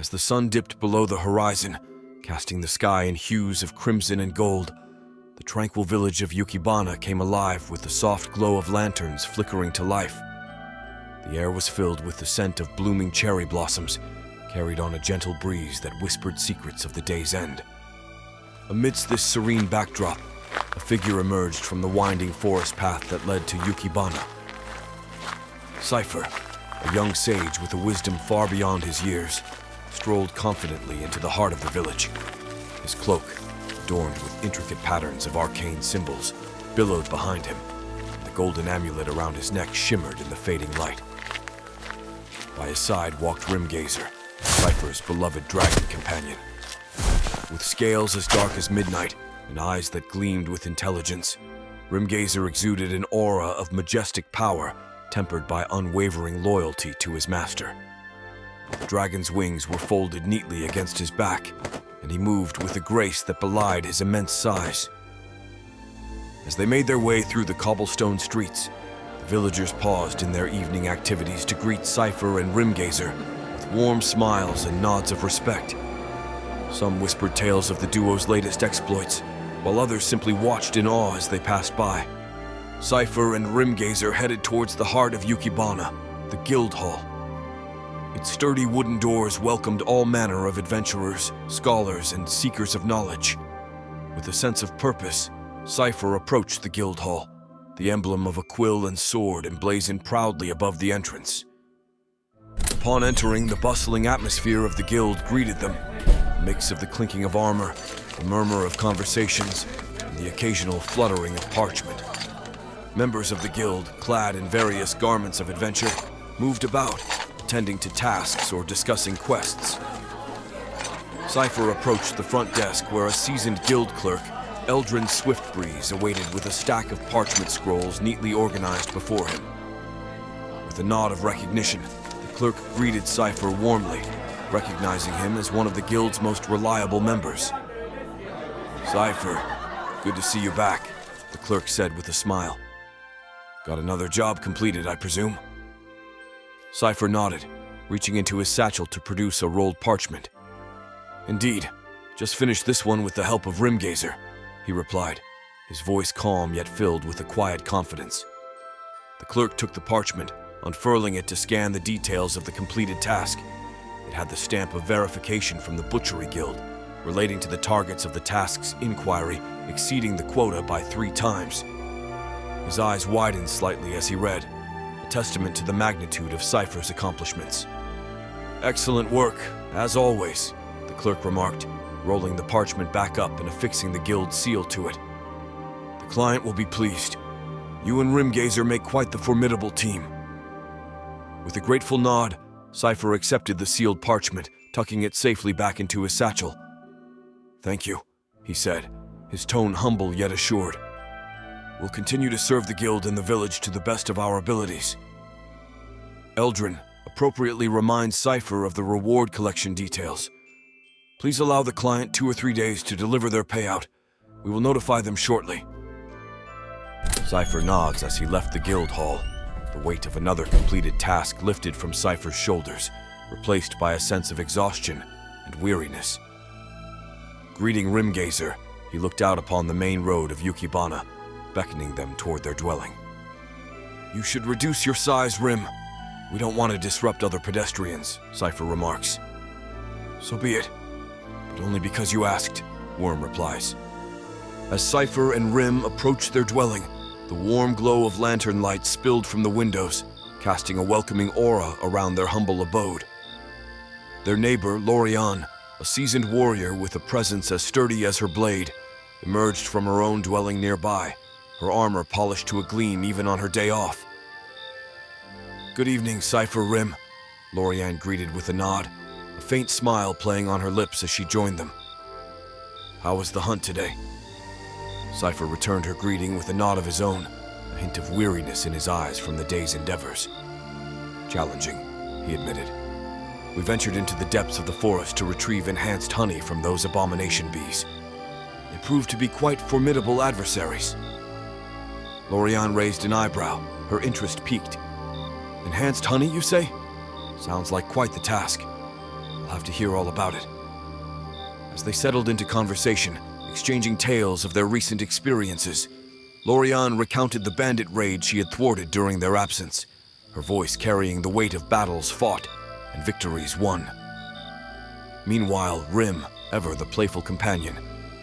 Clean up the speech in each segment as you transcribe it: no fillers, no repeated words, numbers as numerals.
As the sun dipped below the horizon, casting the sky in hues of crimson and gold, the tranquil village of Yukibana came alive with the soft glow of lanterns flickering to life. The air was filled with the scent of blooming cherry blossoms, carried on a gentle breeze that whispered secrets of the day's end. Amidst this serene backdrop, a figure emerged from the winding forest path that led to Yukibana. Cipher, a young sage with a wisdom far beyond his years, strolled confidently into the heart of the village. His cloak, adorned with intricate patterns of arcane symbols, billowed behind him. The golden amulet around his neck shimmered in the fading light. By his side walked Rimgazer, Cipher's beloved dragon companion. With scales as dark as midnight and eyes that gleamed with intelligence, Rimgazer exuded an aura of majestic power tempered by unwavering loyalty to his master. The dragon's wings were folded neatly against his back, and he moved with a grace that belied his immense size. As they made their way through the cobblestone streets, the villagers paused in their evening activities to greet Cipher and Rimgazer with warm smiles and nods of respect. Some whispered tales of the duo's latest exploits, while others simply watched in awe as they passed by. Cipher and Rimgazer headed towards the heart of Yukibana, the guild hall. Its sturdy wooden doors welcomed all manner of adventurers, scholars, and seekers of knowledge. With a sense of purpose, Cipher approached the guild hall, the emblem of a quill and sword emblazoned proudly above the entrance. Upon entering, the bustling atmosphere of the guild greeted them, a mix of the clinking of armor, the murmur of conversations, and the occasional fluttering of parchment. Members of the guild, clad in various garments of adventure, moved about, attending to tasks or discussing quests. Cipher approached the front desk where a seasoned guild clerk, Eldrin Swiftbreeze, awaited with a stack of parchment scrolls neatly organized before him. With a nod of recognition, the clerk greeted Cipher warmly, recognizing him as one of the guild's most reliable members. "Cipher, good to see you back," the clerk said with a smile. "Got another job completed, I presume?" Cipher nodded, reaching into his satchel to produce a rolled parchment. "Indeed, just finished this one with the help of Rimgazer," he replied, his voice calm yet filled with a quiet confidence. The clerk took the parchment, unfurling it to scan the details of the completed task. It had the stamp of verification from the Butchery Guild, relating to the targets of the task's inquiry exceeding the quota by 3 times. His eyes widened slightly as he read, a testament to the magnitude of Cipher's accomplishments. "Excellent work, as always," the clerk remarked, rolling the parchment back up and affixing the guild seal to it. "The client will be pleased. You and Rimgazer make quite the formidable team." With a grateful nod, Cipher accepted the sealed parchment, tucking it safely back into his satchel. "Thank you," he said, his tone humble yet assured. "We'll continue to serve the guild and the village to the best of our abilities." Eldrin appropriately reminds Cipher of the reward collection details. "Please allow the client 2 or 3 days to deliver their payout. We will notify them shortly." Cipher nods as he left the guild hall, the weight of another completed task lifted from Cipher's shoulders, replaced by a sense of exhaustion and weariness. Greeting Rimgazer, he looked out upon the main road of Yukibana, beckoning them toward their dwelling. "You should reduce your size, Rim. We don't want to disrupt other pedestrians," Cipher remarks. "So be it, but only because you asked," Worm replies. As Cipher and Rim approached their dwelling, the warm glow of lantern light spilled from the windows, casting a welcoming aura around their humble abode. Their neighbor, Lorian, a seasoned warrior with a presence as sturdy as her blade, emerged from her own dwelling nearby, her armor polished to a gleam even on her day off. "Good evening, Cipher, Rim," Lorian greeted with a nod, a faint smile playing on her lips as she joined them. "How was the hunt today?" Cipher returned her greeting with a nod of his own, a hint of weariness in his eyes from the day's endeavors. "Challenging," he admitted. "We ventured into the depths of the forest to retrieve enhanced honey from those abomination bees. They proved to be quite formidable adversaries." Lorian raised an eyebrow, her interest piqued. "Enhanced honey, you say? Sounds like quite the task. I'll have to hear all about it. As they settled into conversation, exchanging tales of their recent experiences, Lorian recounted the bandit raid she had thwarted during their absence, her voice carrying the weight of battles fought and victories won. Meanwhile, Rim, ever the playful companion,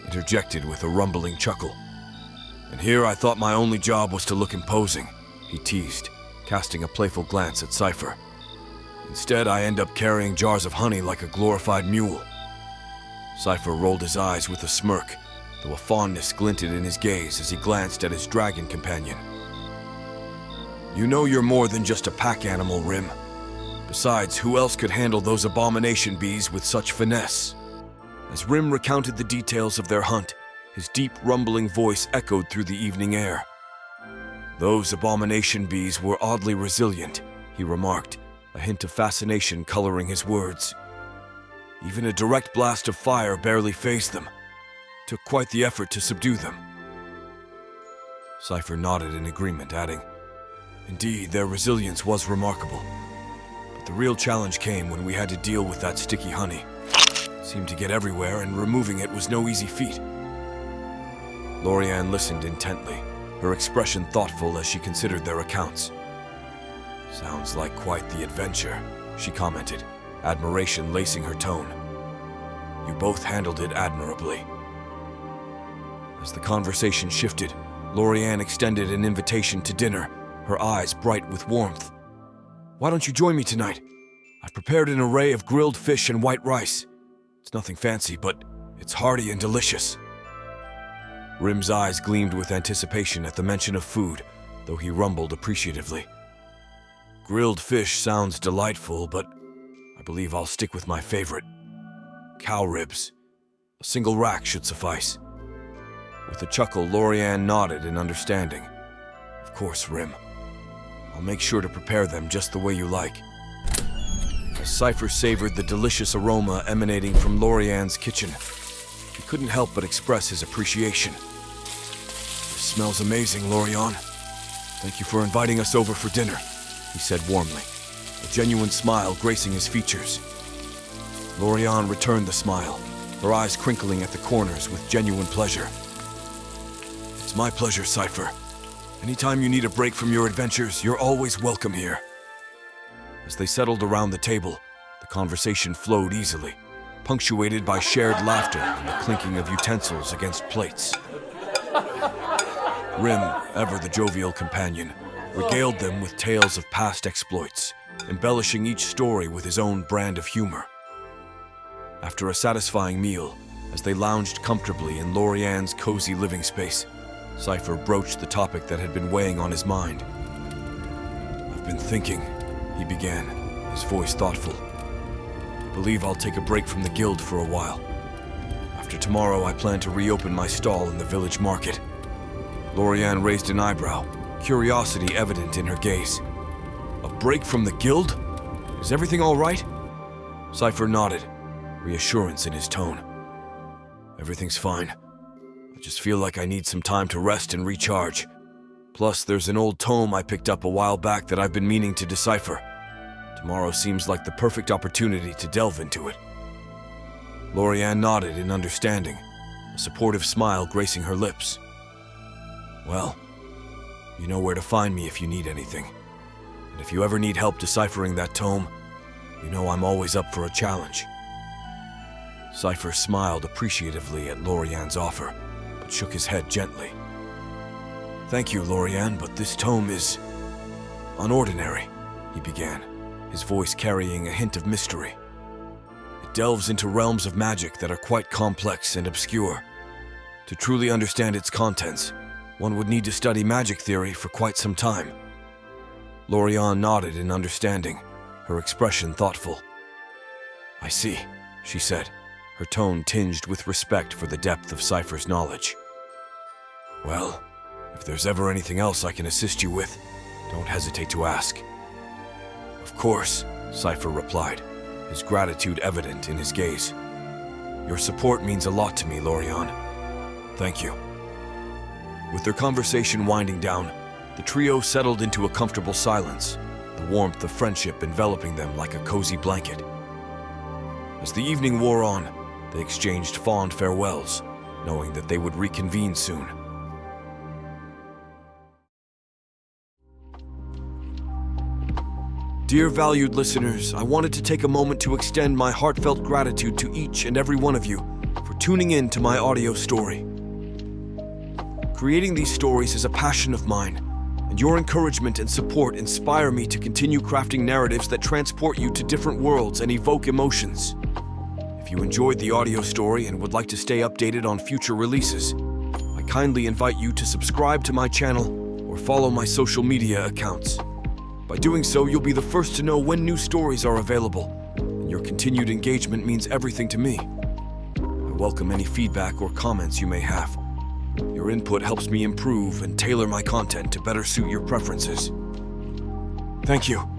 interjected with a rumbling chuckle. "And here I thought my only job was to look imposing," he teased, casting a playful glance at Cipher. "Instead, I end up carrying jars of honey like a glorified mule." Cipher rolled his eyes with a smirk, though a fondness glinted in his gaze as he glanced at his dragon companion. "You know you're more than just a pack animal, Rim. Besides, who else could handle those abomination bees with such finesse?" As Rim recounted the details of their hunt, his deep, rumbling voice echoed through the evening air. "Those abomination bees were oddly resilient," he remarked, a hint of fascination coloring his words. "Even a direct blast of fire barely fazed them. Took quite the effort to subdue them." Cipher nodded in agreement, adding, "Indeed, their resilience was remarkable. But the real challenge came when we had to deal with that sticky honey. It seemed to get everywhere, and removing it was no easy feat." Lorian listened intently, her expression thoughtful as she considered their accounts. "Sounds like quite the adventure," she commented, admiration lacing her tone. "You both handled it admirably." As the conversation shifted, Lorian extended an invitation to dinner, her eyes bright with warmth. "Why don't you join me tonight? I've prepared an array of grilled fish and white rice. It's nothing fancy, but it's hearty and delicious." Rim's eyes gleamed with anticipation at the mention of food, though he rumbled appreciatively. "Grilled fish sounds delightful, but I believe I'll stick with my favorite. Cow ribs. A single rack should suffice." With a chuckle, Lorian nodded in understanding. "Of course, Rim. I'll make sure to prepare them just the way you like." As Cipher savored the delicious aroma emanating from Lorian's kitchen, he couldn't help but express his appreciation. "This smells amazing, Lorian. Thank you for inviting us over for dinner," he said warmly, a genuine smile gracing his features. Lorian returned the smile, her eyes crinkling at the corners with genuine pleasure. "It's my pleasure, Cipher. Anytime you need a break from your adventures, you're always welcome here." As they settled around the table, the conversation flowed easily, punctuated by shared laughter and the clinking of utensils against plates. Rim, ever the jovial companion, regaled them with tales of past exploits, embellishing each story with his own brand of humor. After a satisfying meal, as they lounged comfortably in Lorian's cozy living space, Cipher broached the topic that had been weighing on his mind. "I've been thinking," he began, his voice thoughtful. "I believe I'll take a break from the guild for a while. After tomorrow, I plan to reopen my stall in the village market." Lorian raised an eyebrow, curiosity evident in her gaze. "A break from the guild? Is everything all right?" Cipher nodded, reassurance in his tone. "Everything's fine. I just feel like I need some time to rest and recharge. Plus, there's an old tome I picked up a while back that I've been meaning to decipher. Tomorrow seems like the perfect opportunity to delve into it." Lorian nodded in understanding, a supportive smile gracing her lips. "Well, you know where to find me if you need anything. And if you ever need help deciphering that tome, you know I'm always up for a challenge." Cipher smiled appreciatively at Lorian's offer, but shook his head gently. "Thank you, Lorian, but this tome is unordinary," he began, his voice carrying a hint of mystery. "It delves into realms of magic that are quite complex and obscure. To truly understand its contents, one would need to study magic theory for quite some time." Lorian nodded in understanding, her expression thoughtful. "I see," she said, her tone tinged with respect for the depth of Cipher's knowledge. "Well, if there's ever anything else I can assist you with, don't hesitate to ask." "Of course," Cipher replied, his gratitude evident in his gaze. "Your support means a lot to me, Lorian. Thank you." With their conversation winding down, the trio settled into a comfortable silence, the warmth of friendship enveloping them like a cozy blanket. As the evening wore on, they exchanged fond farewells, knowing that they would reconvene soon. Dear valued listeners, I wanted to take a moment to extend my heartfelt gratitude to each and every one of you for tuning in to my audio story. Creating these stories is a passion of mine, and your encouragement and support inspire me to continue crafting narratives that transport you to different worlds and evoke emotions. If you enjoyed the audio story and would like to stay updated on future releases, I kindly invite you to subscribe to my channel or follow my social media accounts. By doing so, you'll be the first to know when new stories are available, and your continued engagement means everything to me. I welcome any feedback or comments you may have. Your input helps me improve and tailor my content to better suit your preferences. Thank you.